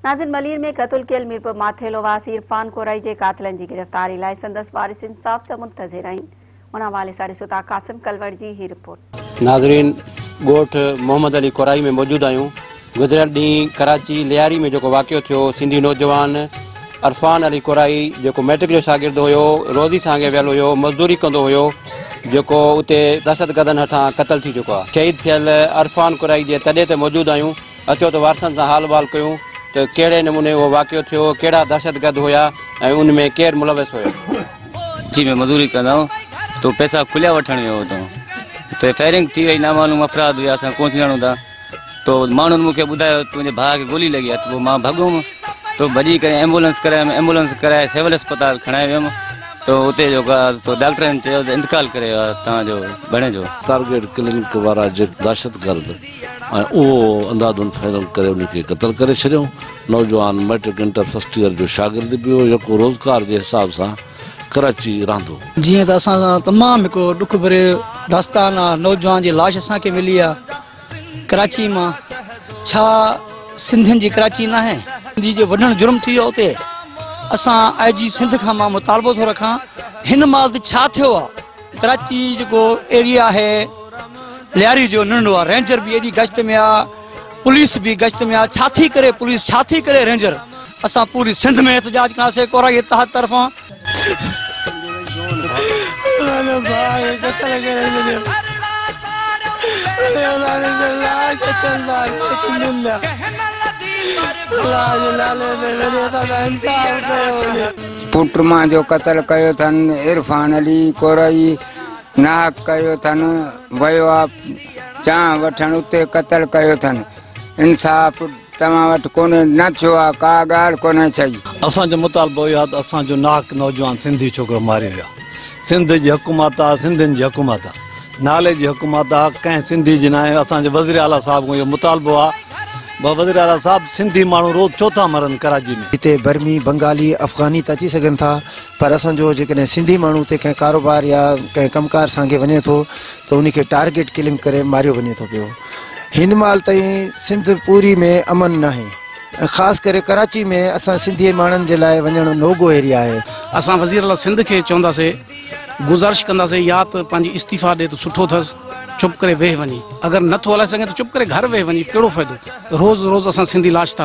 नाज़िन मलीर में क़त्ल कयल मीरपुर माथेलो वासी इरफान कोराई जे कातिलनि जी गिरफ़्तारी लाइ संदसि वारिस इंसाफ़ जा मुंतज़िर आहिनि। उन हवाले सां ॾिसो था कासिम कलवड़ जी ही रिपोर्ट। नाज़रीन, ॻोठ मोहम्मद अली कोराई में मौजूद आहियूं। गुज़िरियल ॾींहुं कराची लियारी में जेको वाक़ियो थियो, सिंधी नौजवान इरफान अली कोराई जेको मैट्रिक जो शागिर्द हुयो, रोज़ी सां अॻे वियल हुयो, मज़दूरी कंदो हुयो, जेको उते दहशतगर्दनि हथां क़त्ल थी चुको आहे। शहीद थियल इरफान कोराई जे तॾे ते मौजूद आहियूं। अचो त वारसनि सां हाल वाल कयूं त कहिड़े नमूने उहो वाक़ियो थियो, कहिड़ा दहशतगर्द हुया ऐं उन में केरु मुलविस हुयो। जी में मज़दूरी कंदा तो पैसा खुलिया वठण वियो तो फायरिंग थी वही, नामालूम अफराद हुआ, असां कोन ॼाणूं था। तो माण्हुनि मूंखे ॿुधायो तुंहिंजे भाउ खे गोली लॻी आहे, त पोइ मां भॻुमि, तो भॼी करे एम्बुलेंस कराए सिविल अस्पताल खणाए वियुमि। तो उते जो तो डॉक्टरनि चयो त इंतकाल करे तव्हांजो भेण जो। टारगेट किलिंग वारा जे दहशतगर्द ऐं उहो अंधाधुन फाइनल करे उनखे क़त्ल करे छॾियो। नौजवान मैट्रिक इंटर फर्स्ट ईयर जो शागिर्द बि हो, जेको रोज़गार जे हिसाब सां कराची रहंदो। जीअं त असां तमामु हिकु ॾुख भरे दास्तान आहे। नौजवान जी लाश असांखे मिली आहे कराची मां। छा सिंधियुनि जी कराची न आहे? सिंधी जो वॾो जुर्म थी वियो उते। असां IG सिंध खां मां मुतालबो थो रखां, हिन महिल छा थियो आहे? कराची जेको एरिया आहे लियारी जो नंढो आहे, रेंजर बि एॾी गश्त में आहे, पुलिस बि गश्त में आहे। छा थी करे पुलिस, छा थी करे रेंजर? असां पूरी सिंध में एहतजाज कयासीं कोराई इत्तेहाद तरफ़ां। पुट मां जो क़त्ल कयो अथनि, इरफान अली कोराई नाहक कयो अथनि, वियो आहे चांहि वठण, उते क़त्ल कयो अथनि। इंसाफ़ तव्हां वटि कोन्हे, न थियो आहे, का ॻाल्हि कोन्हे चई। असांजो मुतालबो इहो आहे त असांजो नाहक नौजवान सिंधी छोकिरो मारियो वियो। सिंध जी हुकूमत आहे, सिंधियुनि जी हुकूमत आहे, नाले जी हुकूमत आहे, कंहिं सिंधी जी न आहे। असांजे वज़ीर आला साहब खां इहो मुतालबो आहे। वज़ीर आला साहब, सिंधी माण्हू रोज़ छो था मरनि कराची में? हिते बर्मी, बंगाली, अफ़गानी त अची सघनि था, पर असांजो जेकॾहिं सिंधी माण्हू उते कंहिं कारोबार या कंहिं कमकार सां वञे थो त उनखे टारगेट किलिंग करे मारियो वञे थो पियो। हिन महिल ताईं सिंध पूरी में अमन न आहे, ऐं ख़ासि करे कराची में असां सिंधी माण्हुनि जे लाइ वञणु नोगो एरिया आहे। असां वज़ीर आला सिंध खे चवंदासीं, गुज़ारिश कंदासीं, या त पंहिंजी इस्तीफ़ा ॾे त सुठो अथसि, चुप करे वेह वञी। अगरि नथो हलाए सघे त चुप करे घर वेह वञी, कहिड़ो फ़ाइदो? रोज़ रोज़ असां सिंधी लाश था